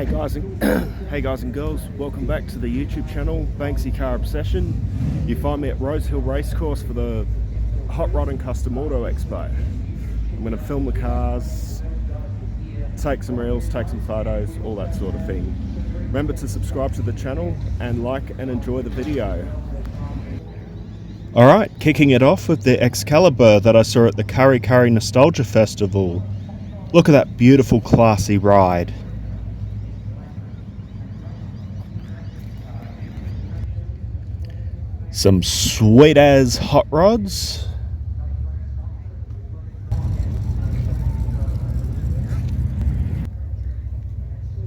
Hey guys and girls, welcome back to the YouTube channel Banksy Car Obsession. You find me at RoseHill Racecourse for the Hot Rod and Custom Auto Expo. I'm going to film the cars, take some reels, take some photos, all that sort of thing. Remember to subscribe to the channel and like and enjoy the video. Alright, kicking it off with the Excalibur that I saw at the Curry Curry Nostalgia Festival. Look at that beautiful classy ride. Some sweet as hot rods.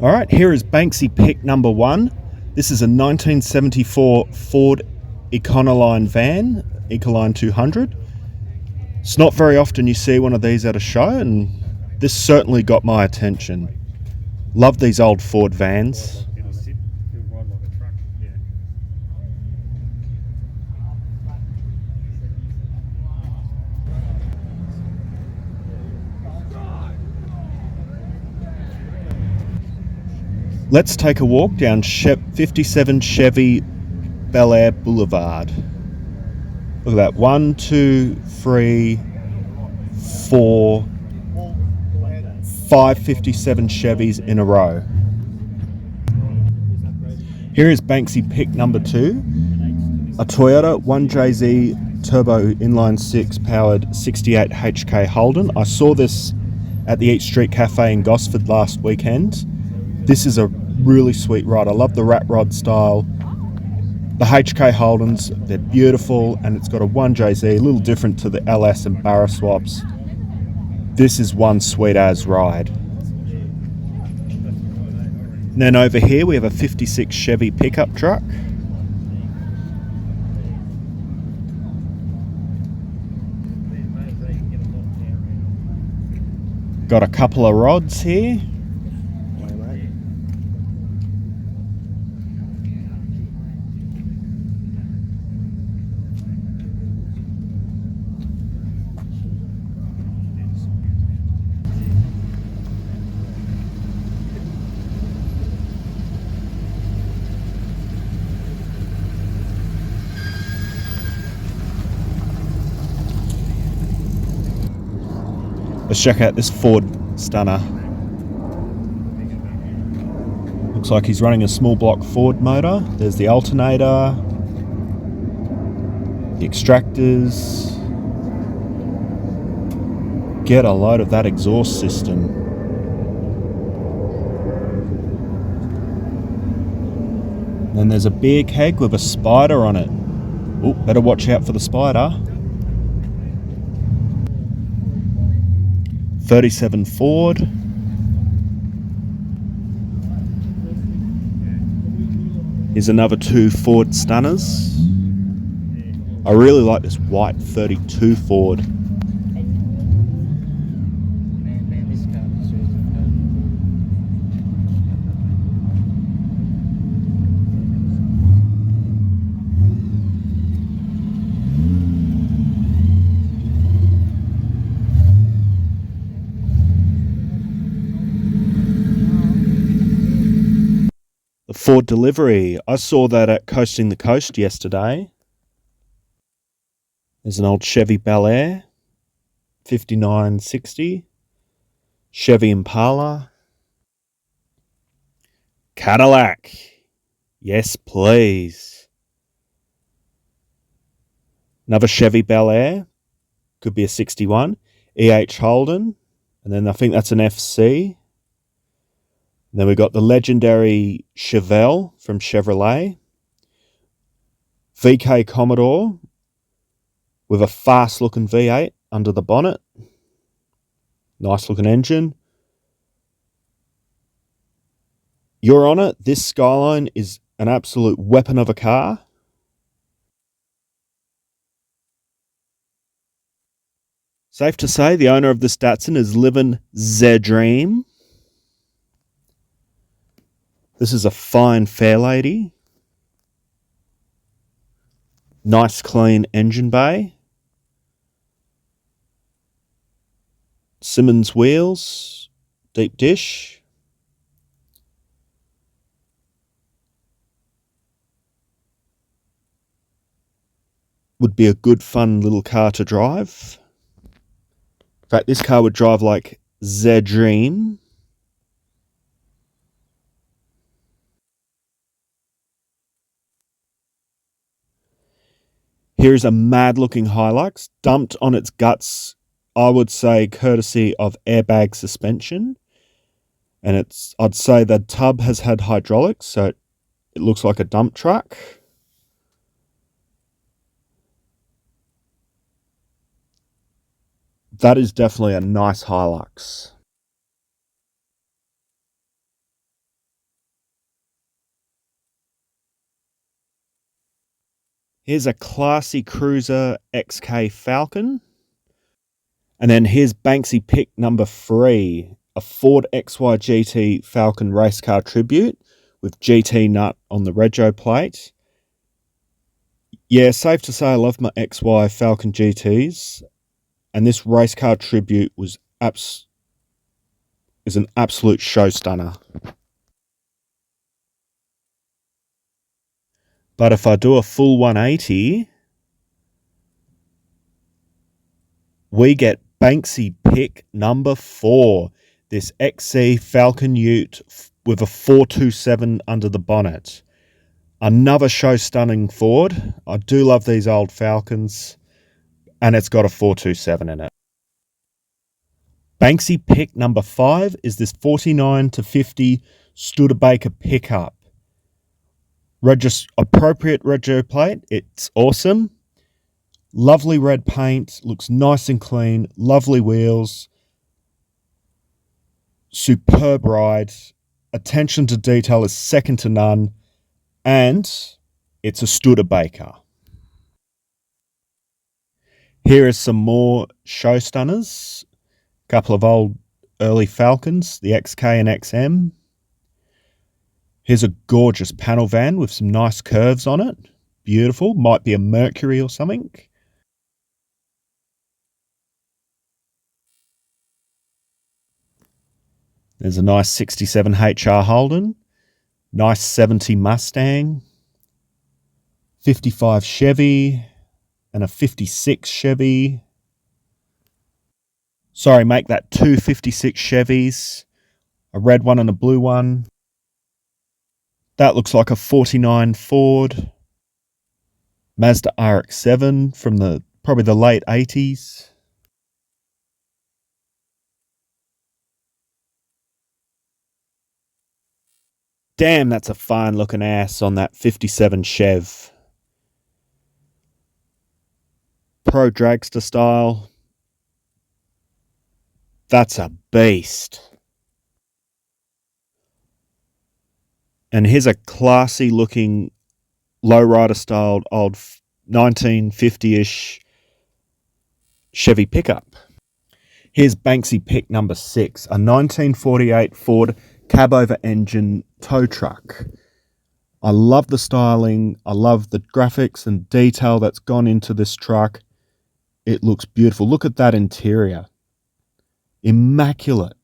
Alright, here is Banksy pick number one. This is a 1974 Ford Econoline van, Econoline 200. It's not very often you see one of these at a show, and this certainly got my attention. Love these old Ford vans. Let's take a walk down 57 Chevy Bel Air Boulevard. Look at that. 1, 2, 3, 4, 5 57 Chevys in a row. Here is Banksy pick number two. A Toyota 1JZ Turbo Inline 6 powered 68 HK Holden. I saw this at the Eat Street Cafe in Gosford last weekend. This is a really sweet ride. I love the rat rod style. The HK Holdens, they're beautiful, and it's got a 1JZ, a little different to the LS and Barra swaps. This is one sweet as ride. And then over here we have a 56 Chevy pickup truck. Got a couple of rods here. Let's check out this Ford Stunner. Looks like he's running a small block Ford motor. There's the alternator, the extractors. Get a load of that exhaust system. Then there's a beer keg with a spider on it. Oh, better watch out for the spider. 37 Ford. Here's another two Ford Stunners. I really like this white 32 Ford. The Ford Delivery. I saw that at Coasting the Coast yesterday. There's an old Chevy Bel Air, 5960. Chevy Impala. Cadillac. Yes, please. Another Chevy Bel Air. Could be a 61. EH Holden. And then I think that's an FC. And then we've got the legendary Chevelle from Chevrolet. VK Commodore with a fast looking V8 under the bonnet. Nice looking engine. You're on it. This Skyline is an absolute weapon of a car. Safe to say the owner of this Datsun is living their dream. This is a fine fair lady. Nice clean engine bay. Simmons wheels. Deep dish. would be a good fun little car to drive. In fact, this car would drive like the dream. Here's a mad looking Hilux dumped on its guts, I would say courtesy of airbag suspension. And I'd say the tub has had hydraulics, so it looks like a dump truck. That is definitely a nice Hilux. Here's a classy cruiser XK Falcon. And then here's Banksy pick number 3, a Ford XY GT Falcon race car tribute with GT nut on the rego plate. Yeah, safe to say I love my XY Falcon GTs, and this race car tribute is an absolute show stunner. But if I do a full 180, we get Banksy pick number 4, this XC Falcon Ute with a 427 under the bonnet. Another show-stunning Ford. I do love these old Falcons, and it's got a 427 in it. Banksy pick number 5 is this 49 to 50 Studebaker pickup. Appropriate rego plate. It's awesome. Lovely red paint. Looks nice and clean. Lovely wheels. Superb ride. Attention to detail is second to none. And it's a Studebaker. Here are some more show stunners. A couple of old early Falcons, the XK and XM. Here's a gorgeous panel van with some nice curves on it. Beautiful. Might be a Mercury or something. There's a nice 67 HR Holden. Nice 70 Mustang. 55 Chevy. And a 56 Chevy. Sorry, make that 2 56 Chevys. A red one and a blue one. That looks like a 49 Ford. Mazda RX-7 from probably the late 80s. Damn, that's a fine looking ass on that 57 Chev. Pro dragster style. That's a beast. And here's a classy looking lowrider styled old 1950-ish Chevy pickup. Here's Banksy pick number 6, a 1948 Ford cab-over engine tow truck. I love the styling. I love the graphics and detail that's gone into this truck. It looks beautiful. Look at that interior. Immaculate.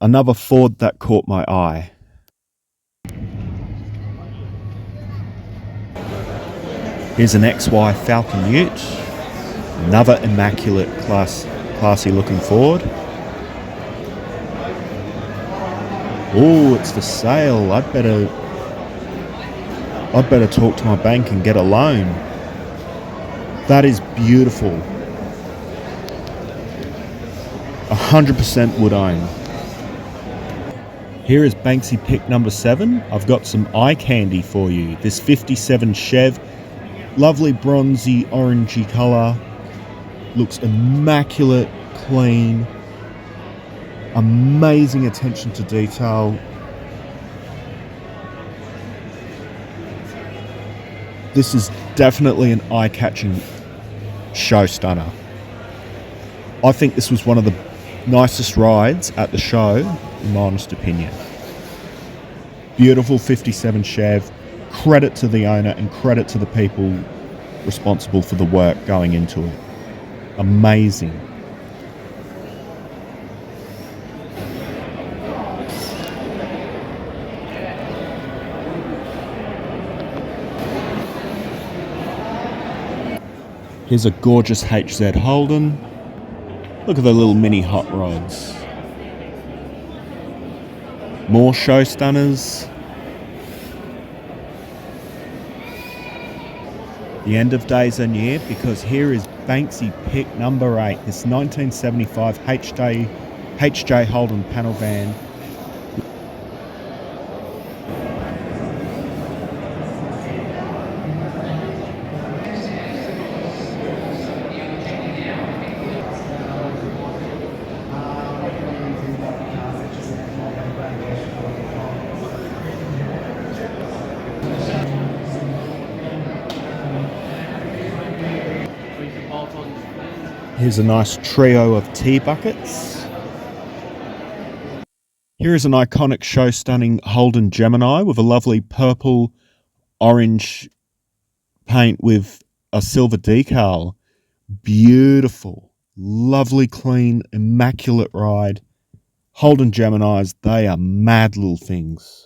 Another Ford that caught my eye. Here's an XY Falcon Ute. Another immaculate, classy looking Ford. Oh, it's for sale. I'd better talk to my bank and get a loan. That is beautiful. 100% would own. Here is Banksy pick number 7. I've got some eye candy for you. This 57 Chev, lovely bronzy orangey colour. Looks immaculate, clean. Amazing attention to detail. This is definitely an eye-catching show stunner. I think this was one of the nicest rides at the show, in my honest opinion. Beautiful 57 Chev. Credit to the owner and credit to the people responsible for the work going into it. Amazing. Here's a gorgeous HZ Holden. Look at the little mini hot rods. More show stunners. The end of days are near, because here is Banksy pick number 8. This 1975 HJ Holden panel van. Here's a nice trio of tea buckets. Here is an iconic show-stunning Holden Gemini with a lovely purple orange paint with a silver decal. Beautiful, lovely, clean, immaculate ride. Holden Geminis, they are mad little things.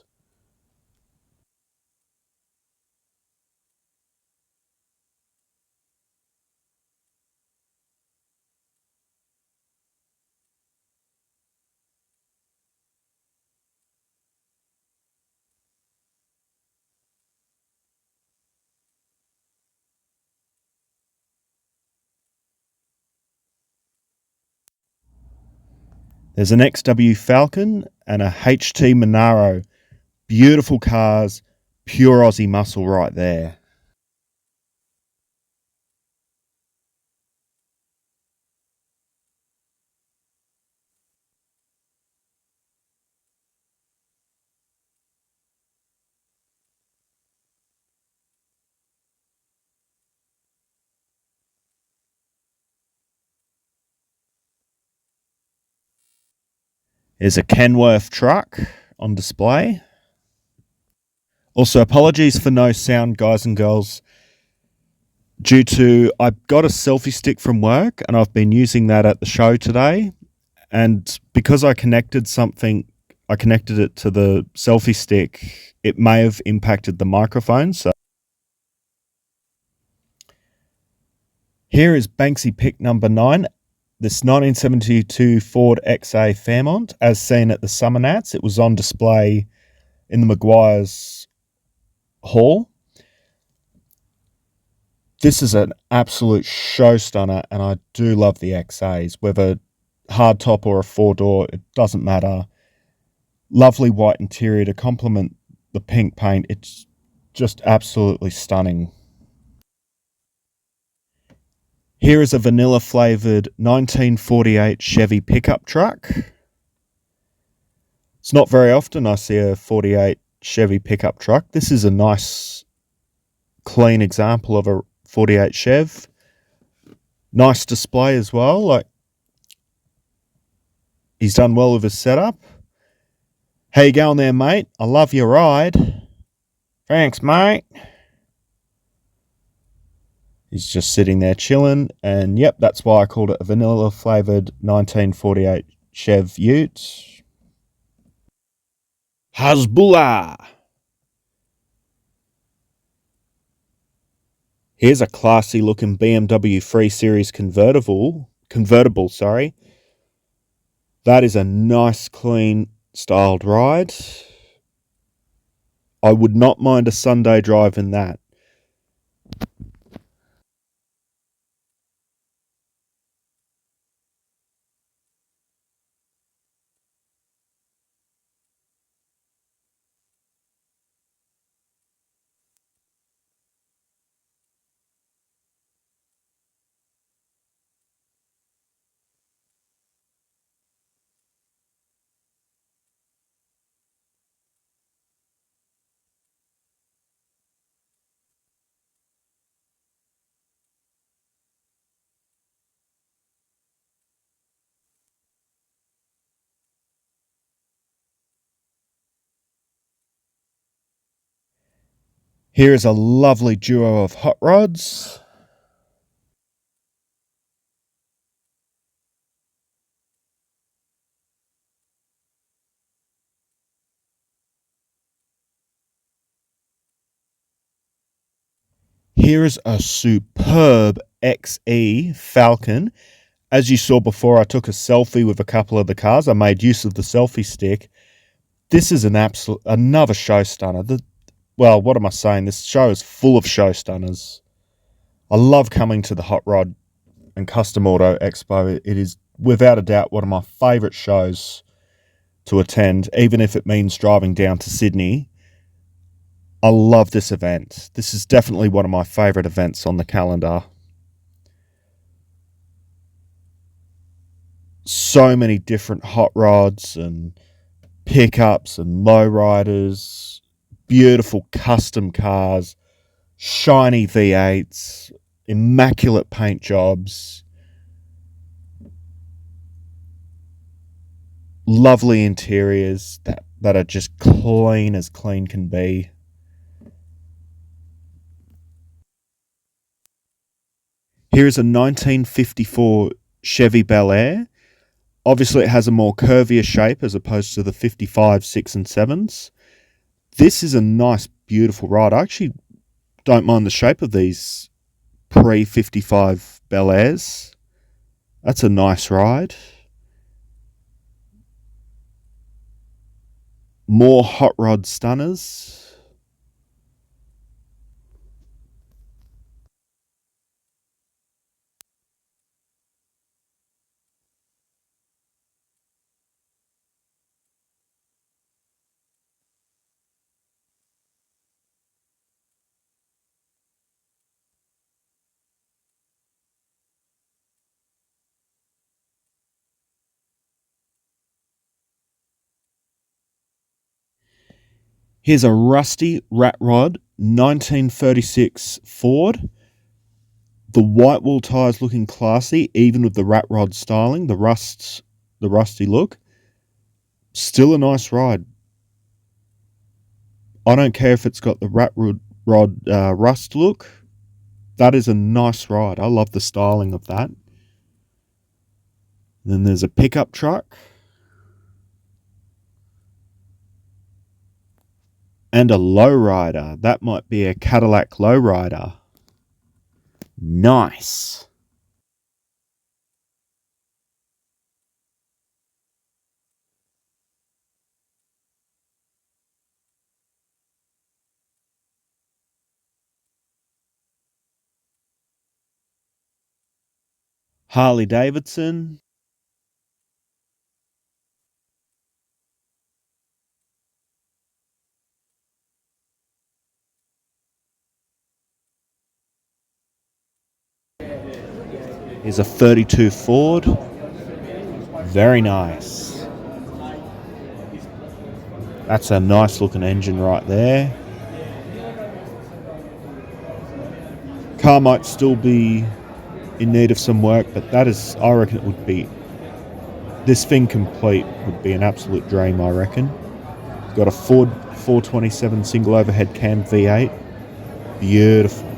There's an XW Falcon and a HT Monaro. Beautiful cars, pure Aussie muscle right there. There's a Kenworth truck on display. Also, apologies for no sound, guys and girls, due to I got a selfie stick from work and I've been using that at the show today. And because I connected it to the selfie stick, it may have impacted the microphone. So here is Banksy pick number 9. This 1972 Ford XA Fairmont, as seen at the Summer Nats. It was on display in the Maguire's Hall. This is an absolute show stunner, and I do love the XAs, whether hardtop or a 4-door, it doesn't matter. Lovely white interior to complement the pink paint. It's just absolutely stunning. Here is a vanilla flavoured 1948 Chevy pickup truck. It's not very often I see a 48 Chevy pickup truck. This is a nice, clean example of a 48 Chev. Nice display as well. Like, he's done well with his setup. How you going there, mate? I love your ride. Thanks, mate. He's just sitting there chilling, and yep, that's why I called it a vanilla flavoured 1948 Chev Ute. Hasbullah! Here's a classy looking BMW 3 Series convertible, That is a nice, clean, styled ride. I would not mind a Sunday drive in that. Here is a lovely duo of hot rods. Here is a superb XE Falcon. As you saw before, I took a selfie with a couple of the cars. I made use of the selfie stick. This is another show stunner. Well, what am I saying? This show is full of show stunners. I love coming to the Hot Rod and Custom Auto Expo. It is without a doubt one of my favourite shows to attend, even if it means driving down to Sydney. I love this event. This is definitely one of my favourite events on the calendar. So many different hot rods and pickups and lowriders, beautiful custom cars, shiny V8s, immaculate paint jobs, lovely interiors that are just clean as clean can be. Here's a 1954 Chevy Bel Air. Obviously, it has a more curvier shape as opposed to the 55, 6 and 7s. This is a nice, beautiful ride. I actually don't mind the shape of these pre-55 Bel Airs. That's a nice ride. More hot rod stunners. Here's a rusty rat rod 1936 Ford. The white wall tyres looking classy, even with the rat rod styling, the rusty look. Still a nice ride. I don't care if it's got the rod rust look. That is a nice ride. I love the styling of that. Then there's a pickup truck. And a lowrider. That might be a Cadillac lowrider. Nice. Harley Davidson. Here's a 32 Ford. Very nice. That's a nice looking engine right there. Car might still be in need of some work, but that is, I reckon it would be, this thing complete would be an absolute dream, I reckon. Got a Ford 427 single overhead cam V8. Beautiful.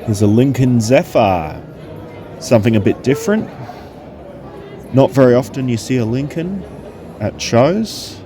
Here's a Lincoln Zephyr. Something a bit different. Not very often you see a Lincoln at shows.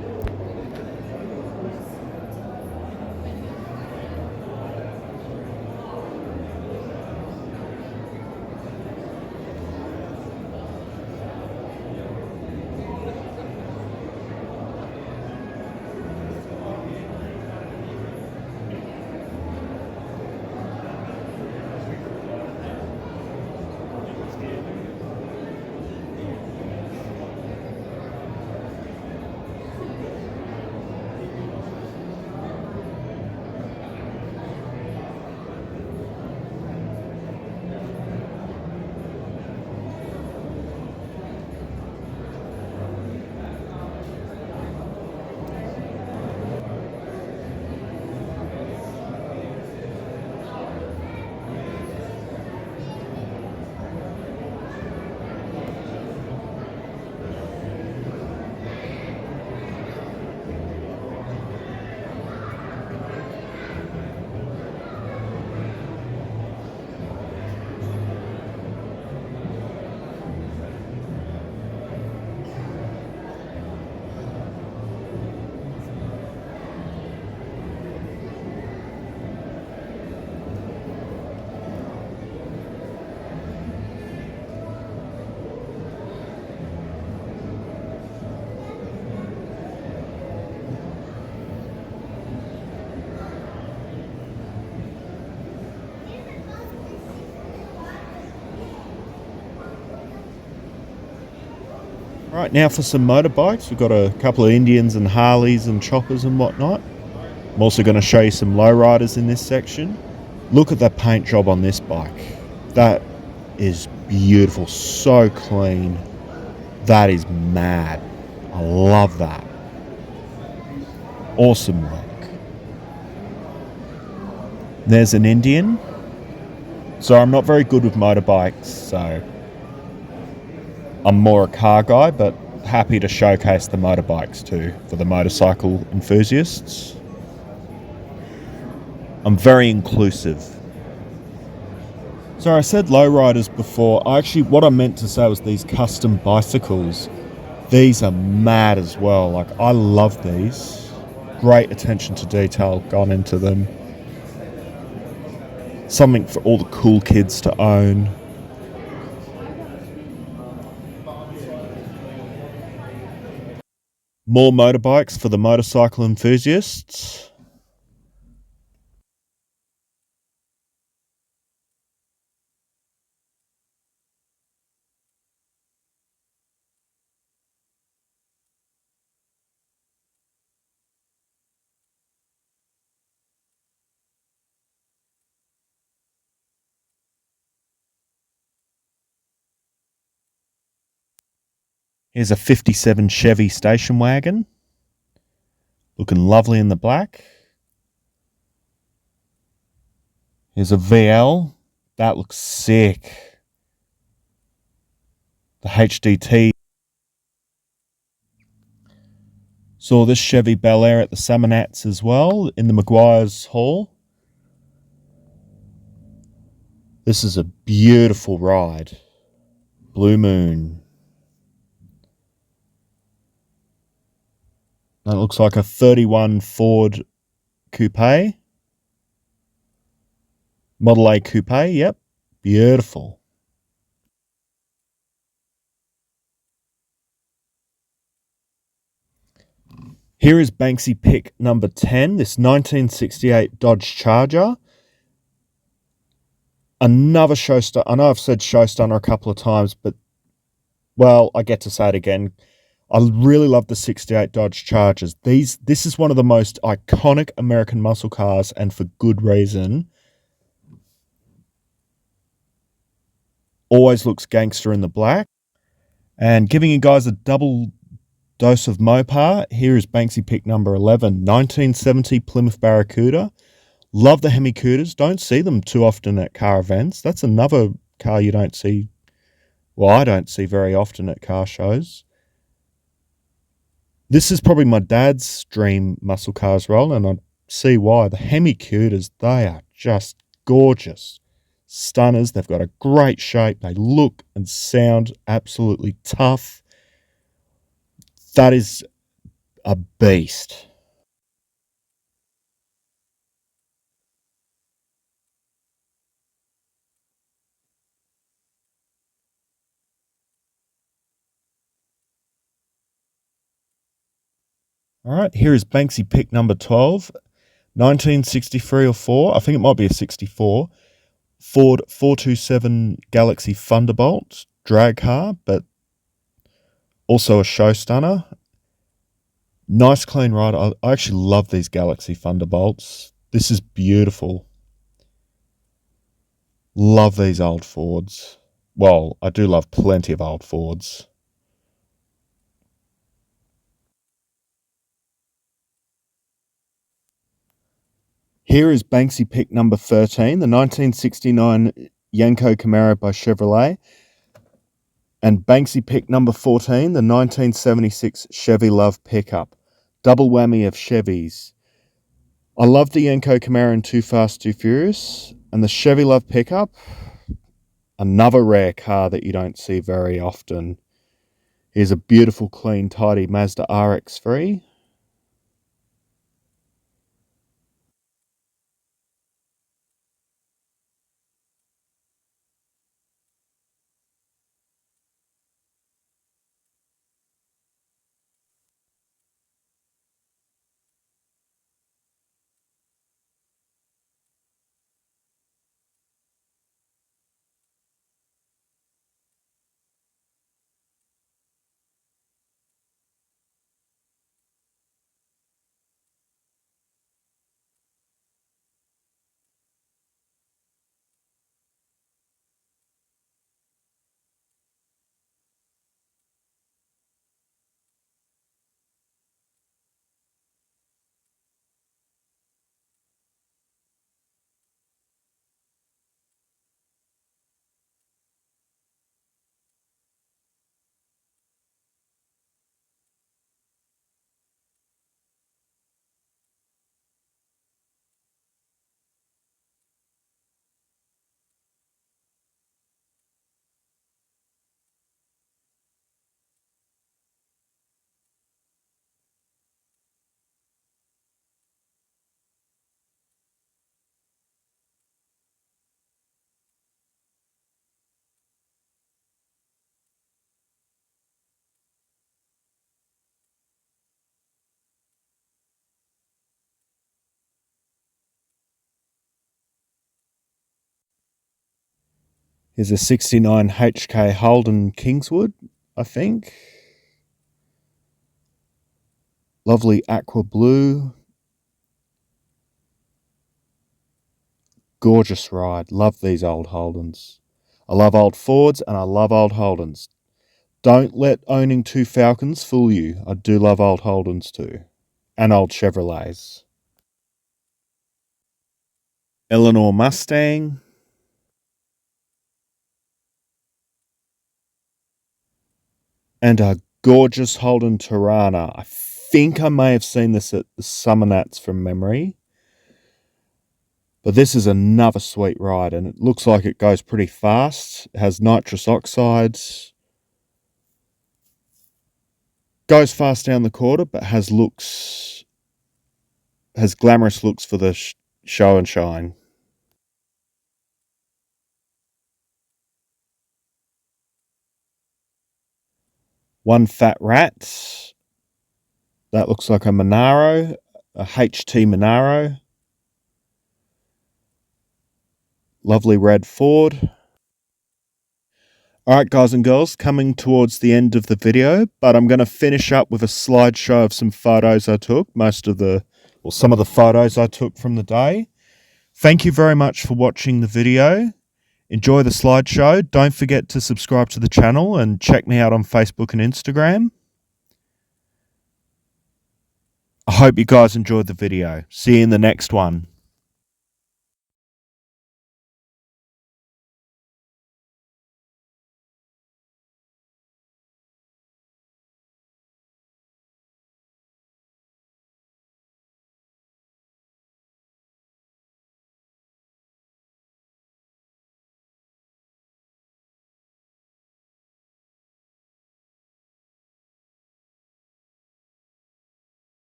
Right, now for some motorbikes. We've got a couple of Indians and Harleys and choppers and whatnot. I'm also going to show you some lowriders in this section. Look at the paint job on this bike. That is beautiful, so clean. That is mad. I love that. Awesome work. There's an Indian. So I'm not very good with motorbikes, so I'm more a car guy, but happy to showcase the motorbikes too for the motorcycle enthusiasts. I'm very inclusive. So I said lowriders before. What I meant to say was these custom bicycles. These are mad as well. Like, I love these. Great attention to detail gone into them. Something for all the cool kids to own. More motorbikes for the motorcycle enthusiasts. Here's a 57 Chevy station wagon. Looking lovely in the black. Here's a VL. That looks sick. The HDT. Saw this Chevy Bel Air at the Salmonats as well, in the Maguire's Hall. This is a beautiful ride. Blue Moon. That looks like a 31 Ford Coupe. Model A Coupe, yep. Beautiful. Here is Banksy pick number 10, this 1968 Dodge Charger. Another showstopper. I know I've said showstunner a couple of times, but, well, I get to say it again. I really love the 68 Dodge Chargers. This is one of the most iconic American muscle cars, and for good reason. Always looks gangster in the black. And giving you guys a double dose of Mopar, here is Banksy pick number 11, 1970 Plymouth Barracuda. Love the Hemi-Cooters. Don't see them too often at car events. That's another car you don't see. Well, I don't see very often at car shows. This is probably my dad's dream muscle car as well, and I see why. The Hemi-Cooters, they are just gorgeous. Stunners. They've got a great shape. They look and sound absolutely tough. That is a beast. All right, here is Banksy pick number 12, 1963 or 4. I think it might be a 64. Ford 427 Galaxy Thunderbolt drag car, but also a show stunner. Nice clean ride. I actually love these Galaxy Thunderbolts. This is beautiful. Love these old Fords. Well, I do love plenty of old Fords. Here is Banksy pick number 13, the 1969 Yanko Camaro by Chevrolet. And Banksy pick number 14, the 1976 Chevy Love pickup. Double whammy of Chevys. I love the Yanko Camaro in Too Fast, Too Furious. And the Chevy Love pickup, another rare car that you don't see very often. Here's a beautiful, clean, tidy Mazda RX-3. Here's a 69 HK Holden Kingswood, I think. Lovely aqua blue. Gorgeous ride. Love these old Holdens. I love old Fords and I love old Holdens. Don't let owning 2 Falcons fool you. I do love old Holdens too. And old Chevrolets. Eleanor Mustang. And a gorgeous Holden Tirana. I think I may have seen this at the Summer Nats from memory. But this is another sweet ride, and it looks like it goes pretty fast. It has nitrous oxides. Goes fast down the quarter, but has glamorous looks for the show and shine. One Fat Rat. That looks like a Monaro, a HT Monaro. Lovely red Ford. Alright guys and girls, coming towards the end of the video, but I'm going to finish up with a slideshow of some photos I took, some of the photos I took from the day. Thank you very much for watching the video. Enjoy the slideshow. Don't forget to subscribe to the channel and check me out on Facebook and Instagram. I hope you guys enjoyed the video. See you in the next one.